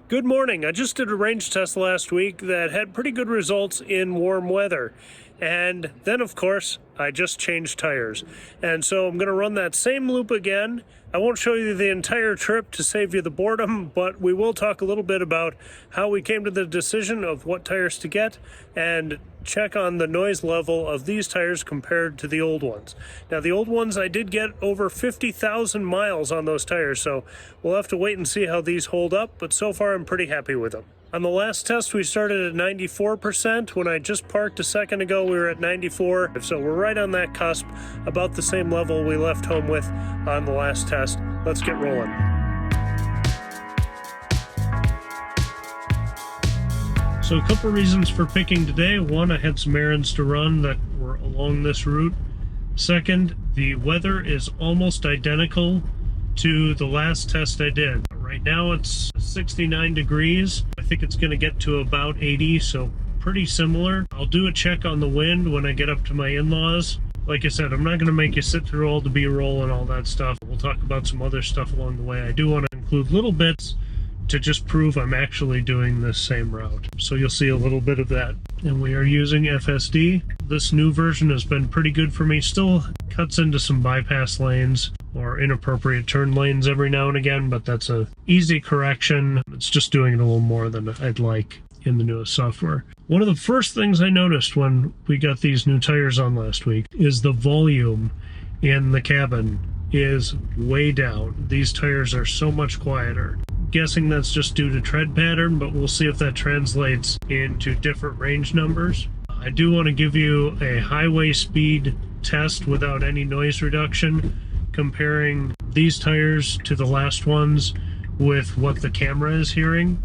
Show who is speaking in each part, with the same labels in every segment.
Speaker 1: Good morning. I just did a range test last week that had pretty good results in warm weather. And then, of course, I just changed tires. And so I'm going to run that same loop again. I won't show you the entire trip to save you the boredom, but we will talk a little bit about how we came to the decision of what tires to get and check on the noise level of these tires compared to the old ones. Now, the old ones, I did get over 50,000 miles on those tires, so we'll have to wait and see how these hold up, but so far I'm pretty happy with them. On the last test, we started at 94%. When I just parked a second ago, we were at 94. So we're right on that cusp, about the same level we left home with on the last test. Let's get rolling. So a couple reasons for picking today. One, I had some errands to run that were along this route. Second, the weather is almost identical to the last test I did. Right now it's 69 degrees. I think it's going to get to about 80, so pretty similar. I'll do a check on the wind when I get up to my in-laws. Like I said, I'm not going to make you sit through all the B-roll and all that stuff. We'll talk about some other stuff along the way. I do want to include little bits to just prove I'm actually doing this same route. So you'll see a little bit of that. And we are using FSD. This new version has been pretty good for me. Still cuts into some bypass lanes or inappropriate turn lanes every now and again, but that's a easy correction. It's just doing it a little more than I'd like in the newest software. One of the first things I noticed when we got these new tires on last week is the volume in the cabin is way down. These tires are so much quieter. Guessing that's just due to tread pattern, but we'll see if that translates into different range numbers. I do want to give you a highway speed test without any noise reduction, comparing these tires to the last ones with what the camera is hearing,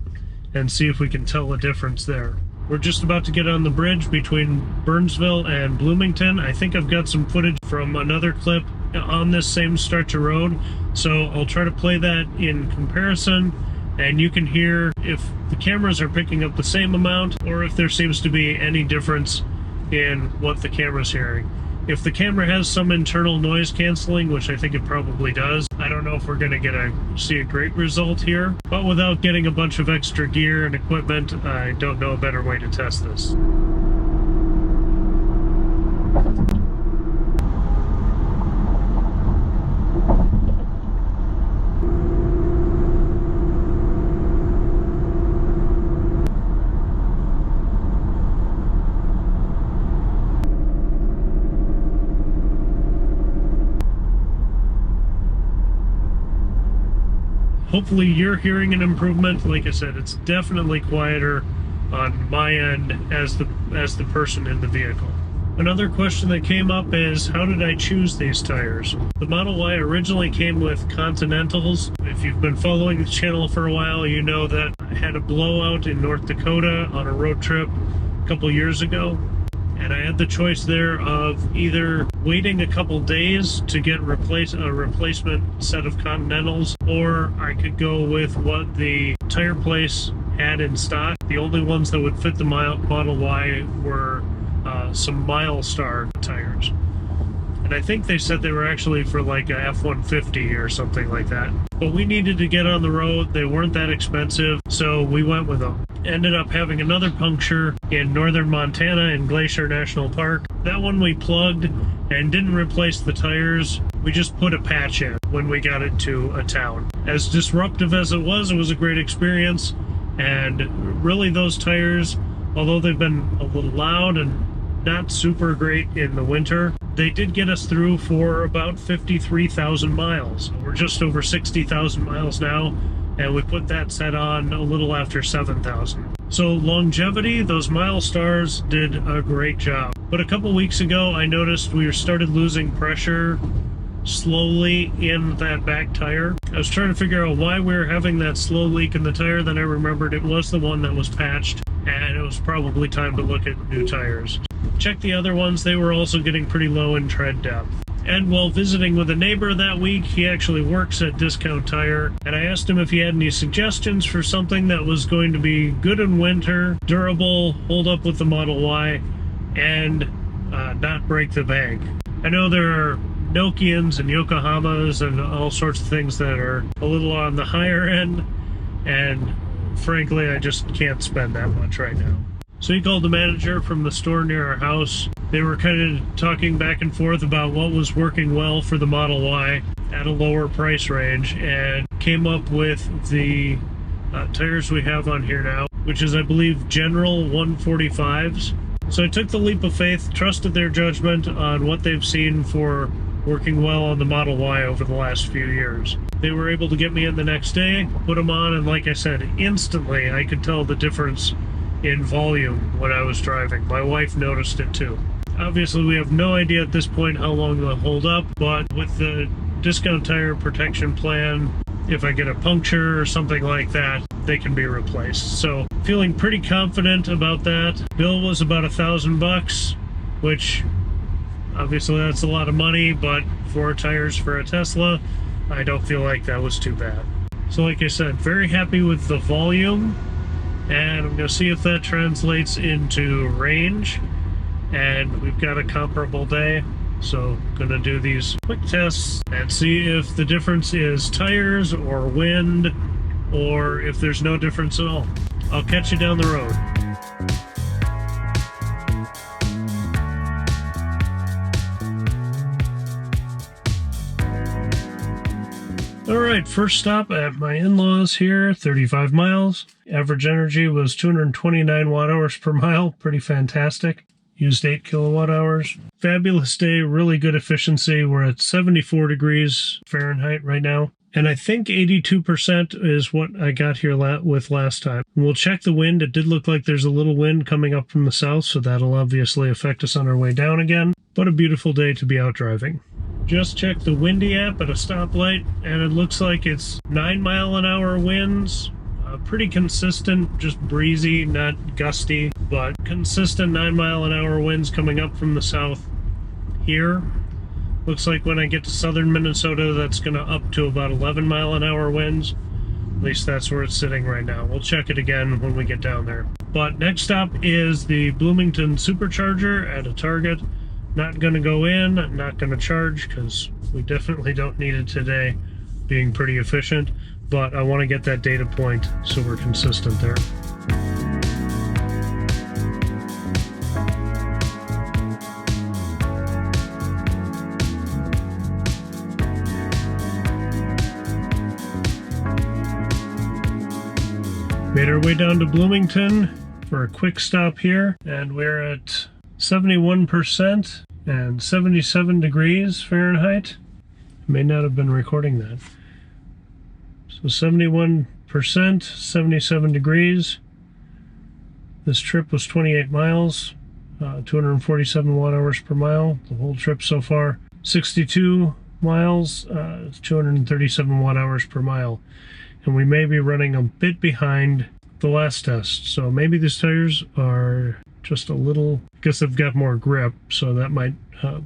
Speaker 1: and see if we can tell a difference there. We're just about to get on the bridge between Burnsville and Bloomington. I think I've got some footage from another clip on this same stretch of road, so I'll try to play that in comparison, and you can hear if the cameras are picking up the same amount or if there seems to be any difference in what the camera's hearing. If the camera has some internal noise canceling, which I think it probably does, I don't know if we're going to see a great result here, but without getting a bunch of extra gear and equipment, I don't know a better way to test this. Hopefully you're hearing an improvement. Like I said, it's definitely quieter on my end as the person in the vehicle. Another question that came up is, how did I choose these tires? The Model Y originally came with Continentals. If you've been following the channel for a while, you know that I had a blowout in North Dakota on a road trip a couple years ago. And I had the choice there of either waiting a couple days to get a replacement set of Continentals, or I could go with what the tire place had in stock. The only ones that would fit the Model Y were some Milestar tires. And I think they said they were actually for like a F-150 or something like that. But we needed to get on the road. They weren't that expensive, so we went with them. Ended up having another puncture in northern Montana in Glacier National Park. That one we plugged and didn't replace the tires. We just put a patch in when we got into a town. As disruptive as it was a great experience. And really those tires, although they've been a little loud and not super great in the winter, they did get us through for about 53,000 miles. We're just over 60,000 miles now, and we put that set on a little after 7,000. So longevity, those Milestars did a great job. But a couple weeks ago, I noticed we started losing pressure slowly in that back tire. I was trying to figure out why we were having that slow leak in the tire, then I remembered it was the one that was patched, and it was probably time to look at new tires. Check the other ones, they were also getting pretty low in tread depth. And while visiting with a neighbor that week, he actually works at Discount Tire, and I asked him if he had any suggestions for something that was going to be good in winter, durable, hold up with the Model Y, and not break the bank. I know there are Nokians and Yokohamas and all sorts of things that are a little on the higher end, and frankly, I just can't spend that much right now. So he called the manager from the store near our house. They were kind of talking back and forth about what was working well for the Model Y at a lower price range, and came up with the tires we have on here now, which is, I believe, General 145s. So I took the leap of faith, trusted their judgment on what they've seen for working well on the Model Y over the last few years. They were able to get me in the next day, put them on, and like I said, instantly I could tell the difference in volume when I was driving. My wife noticed it too. Obviously, we have no idea at this point how long they'll hold up, but with the discount tire protection plan, if I get a puncture or something like that, they can be replaced. So feeling pretty confident about that. Bill was about $1,000, which obviously that's a lot of money, but 4 tires for a Tesla, I don't feel like that was too bad. So like I said, very happy with the volume, and I'm going to see if that translates into range, and we've got a comparable day. So gonna do these quick tests and see if the difference is tires or wind, or if there's no difference at all. I'll catch you down the road. Alright, first stop at my in-laws here, 35 miles. Average energy was 229 watt-hours per mile, pretty fantastic. Used 8 kilowatt hours. Fabulous day, really good efficiency. We're at 74 degrees Fahrenheit right now. And I think 82% is what I got here with last time. We'll check the wind. It did look like there's a little wind coming up from the south, so that'll obviously affect us on our way down again. But a beautiful day to be out driving. Just checked the Windy app at a stoplight, and it looks like it's 9-mile-an-hour winds. Pretty consistent, just breezy, not gusty, but consistent 9-mile-an-hour winds coming up from the south here. Looks like when I get to southern Minnesota, that's going to up to about 11-mile-an-hour winds. At least that's where it's sitting right now. We'll check it again when we get down there. But next stop is the Bloomington Supercharger at a Target. Not going to go in, not going to charge, because we definitely don't need it today, being pretty efficient. But I want to get that data point so we're consistent there. Made our way down to Bloomington for a quick stop here, and we're at 71% and 77 degrees Fahrenheit. May not have been recording that. So 71%, 77 degrees. This trip was 28 miles, 247 watt-hours per mile. The whole trip so far, 62 miles, 237 watt-hours per mile. And we may be running a bit behind the last test. So maybe these tires are just a little, I guess they've got more grip, so that might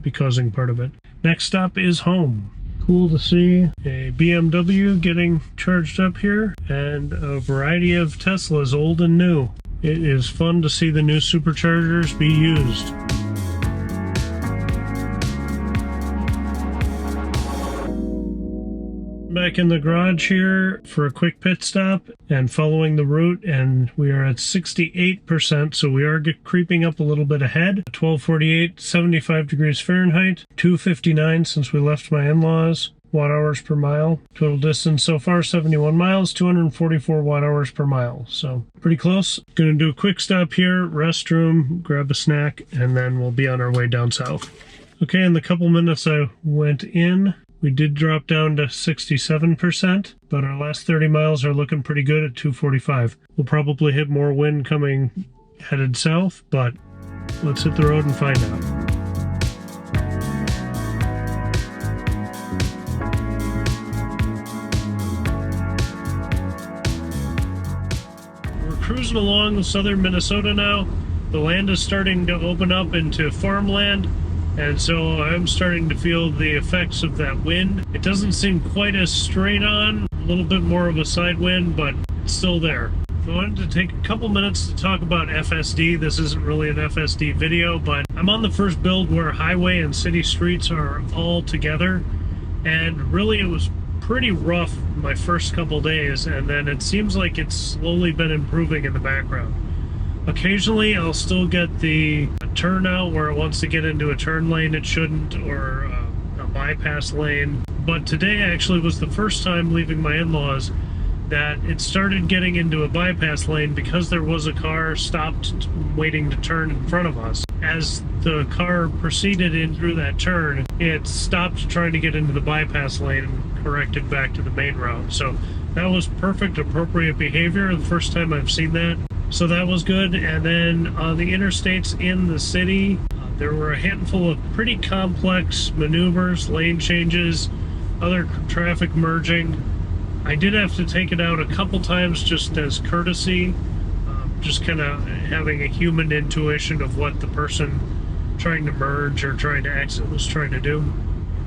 Speaker 1: be causing part of it. Next stop is home. Cool to see a BMW getting charged up here, and a variety of Teslas, old and new. It is fun to see the new superchargers be used. Back in the garage here for a quick pit stop and following the route, and we are at 68%, so we are creeping up a little bit ahead. 1248, 75 degrees Fahrenheit, 259 since we left my in-laws, watt-hours per mile. Total distance so far, 71 miles, 244 watt-hours per mile, so pretty close. Gonna do a quick stop here, restroom, grab a snack, and then we'll be on our way down south. Okay, in the couple minutes I went in, we did drop down to 67%, but our last 30 miles are looking pretty good at 245. We'll probably hit more wind coming headed south, but let's hit the road and find out. We're cruising along southern Minnesota now. The land is starting to open up into farmland, and so I'm starting to feel the effects of that wind. It doesn't seem quite as straight on, a little bit more of a side wind, but it's still there. I wanted to take a couple minutes to talk about FSD. This isn't really an FSD video, but I'm on the first build where highway and city streets are all together, and really it was pretty rough my first couple days, and then it seems like it's slowly been improving in the background. Occasionally, I'll still get the turnout where it wants to get into a turn lane it shouldn't, or a bypass lane. But today actually was the first time leaving my in-laws that it started getting into a bypass lane because there was a car stopped waiting to turn in front of us. As the car proceeded in through that turn, it stopped trying to get into the bypass lane and corrected back to the main route. So that was perfect, appropriate behavior. The first time I've seen that. So that was good. And then on the interstates in the city, there were a handful of pretty complex maneuvers, lane changes, other traffic merging. I did have to take it out a couple times just as courtesy, just kind of having a human intuition of what the person trying to merge or trying to exit was trying to do.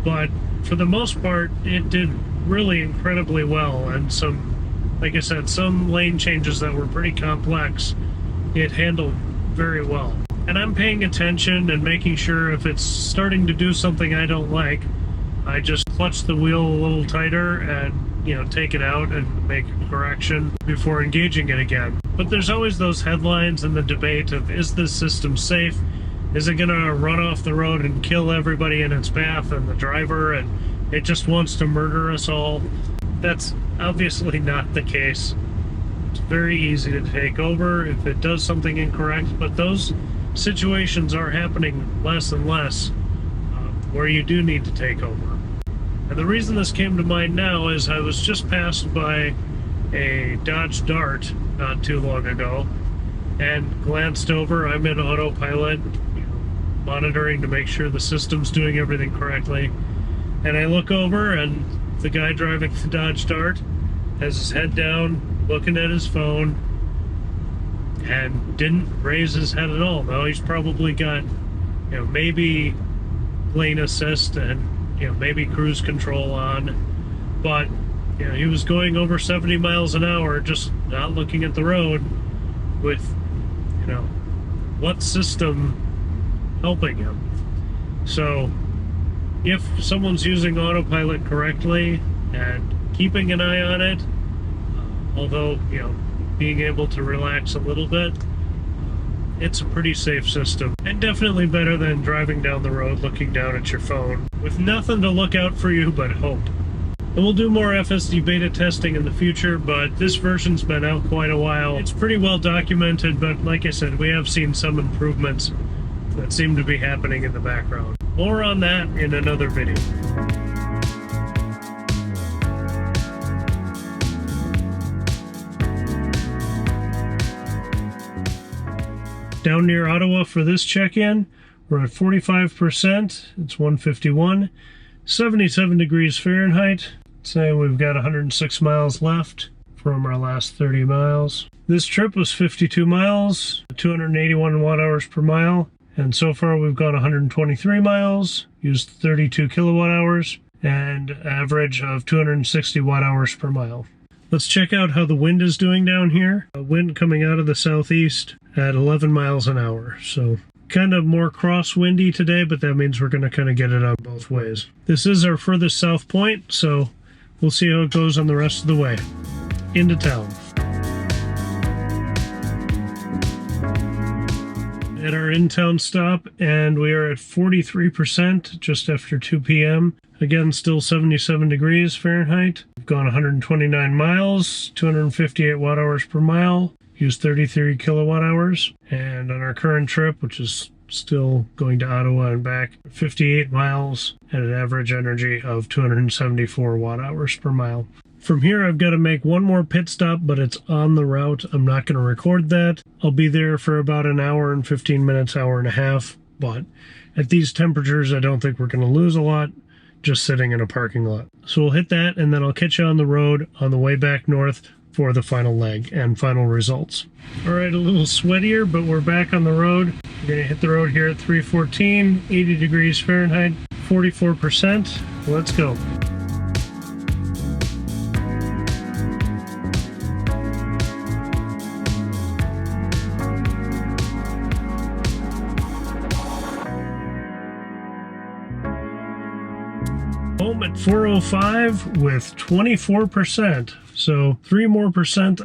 Speaker 1: But for the most part, it did really incredibly well, and like I said, some lane changes that were pretty complex, it handled very well. And I'm paying attention and making sure if it's starting to do something I don't like, I just clutch the wheel a little tighter and take it out and make a correction before engaging it again. But there's always those headlines and the debate of, is this system safe? Is it going to run off the road and kill everybody in its path and the driver, and it just wants to murder us all? That's obviously not the case. It's very easy to take over if it does something incorrect, but those situations are happening less and less where you do need to take over. And the reason this came to mind now is I was just passed by a Dodge Dart not too long ago and glanced over. I'm in autopilot, monitoring to make sure the system's doing everything correctly. And I look over and the guy driving the Dodge Dart has his head down, looking at his phone, and didn't raise his head at all. Now he's probably got, maybe lane assist and maybe cruise control on, but he was going over 70 miles an hour, just not looking at the road with, what system helping him. So if someone's using autopilot correctly and keeping an eye on it, although, being able to relax a little bit, it's a pretty safe system, and definitely better than driving down the road looking down at your phone with nothing to look out for you but hope. And we'll do more FSD beta testing in the future, but this version's been out quite a while. It's pretty well documented, but like I said, we have seen some improvements that seem to be happening in the background. More on that in another video. Down near Ottawa for this check-in, we're at 45%, it's 151, 77 degrees Fahrenheit. Say we've got 106 miles left from our last 30 miles. This trip was 52 miles, 281 watt-hours per mile, and so far we've gone 123 miles, used 32 kilowatt-hours, and average of 260 watt-hours per mile. Let's check out how the wind is doing down here. A wind coming out of the southeast at 11 miles an hour. So kind of more crosswindy today, but that means we're going to kind of get it out both ways. This is our furthest south point, so we'll see how it goes on the rest of the way. Into town. At our in-town stop, and we are at 43% just after 2 p.m. Again, still 77 degrees Fahrenheit. We've gone 129 miles, 258 watt-hours per mile, used 33 kilowatt-hours. And on our current trip, which is still going to Ottawa and back, 58 miles at an average energy of 274 watt-hours per mile. From here, I've got to make one more pit stop, but it's on the route. I'm not going to record that. I'll be there for about an hour and 15 minutes, hour and a half. But at these temperatures, I don't think we're going to lose a lot just sitting in a parking lot. So we'll hit that, and then I'll catch you on the road on the way back north for the final leg and final results. All right, a little sweatier, but we're back on the road. We're going to hit the road here at 314, 80 degrees Fahrenheit, 44%. Let's go. Home at 405 with 24%. So 3% more,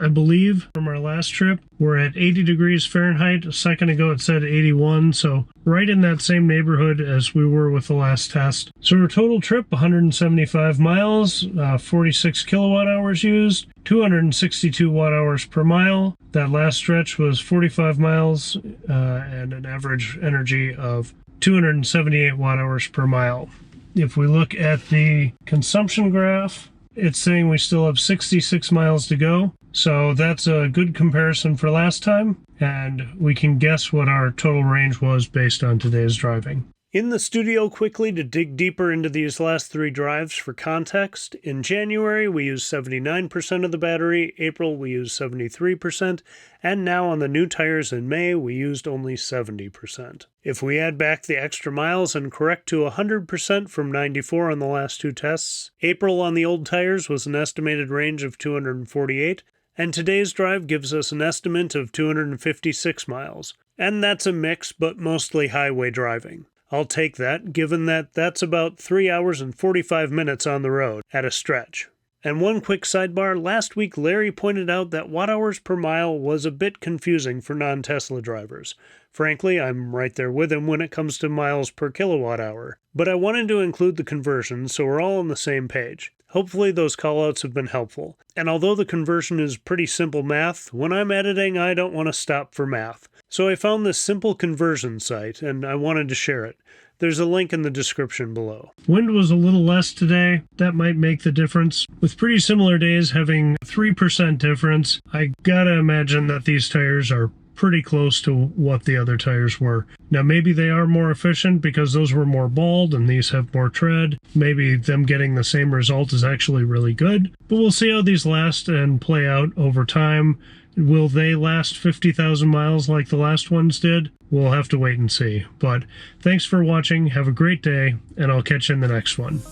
Speaker 1: I believe, from our last trip. We're at 80 degrees Fahrenheit. A second ago it said 81, so right in that same neighborhood as we were with the last test. So our total trip, 175 miles, 46 kilowatt hours used, 262 watt hours per mile. That last stretch was 45 miles and an average energy of 278 watt hours per mile. If we look at the consumption graph, it's saying we still have 66 miles to go. So that's a good comparison for last time, and we can guess what our total range was based on today's driving. In the studio quickly to dig deeper into these last 3 drives for context. In January, we used 79% of the battery, April we used 73%, and now on the new tires in May, we used only 70%. If we add back the extra miles and correct to 100% from 94 on the last 2 tests, April on the old tires was an estimated range of 248, and today's drive gives us an estimate of 256 miles. And that's a mix, but mostly highway driving. I'll take that, given that that's about 3 hours and 45 minutes on the road, at a stretch. And one quick sidebar, last week Larry pointed out that watt hours per mile was a bit confusing for non-Tesla drivers. Frankly, I'm right there with him when it comes to miles per kilowatt hour. But I wanted to include the conversion so we're all on the same page. Hopefully those callouts have been helpful. And although the conversion is pretty simple math, when I'm editing I don't want to stop for math. So I found this simple conversion site, and I wanted to share it. There's a link in the description below. Wind was a little less today. That might make the difference. With pretty similar days having 3% difference, I gotta imagine that these tires are pretty close to what the other tires were. Now maybe they are more efficient because those were more bald and these have more tread. Maybe them getting the same result is actually really good. But we'll see how these last and play out over time. Will they last 50,000 miles like the last ones did? We'll have to wait and see. But thanks for watching, have a great day, and I'll catch you in the next one.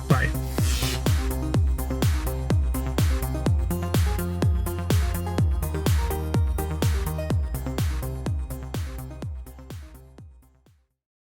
Speaker 1: Bye.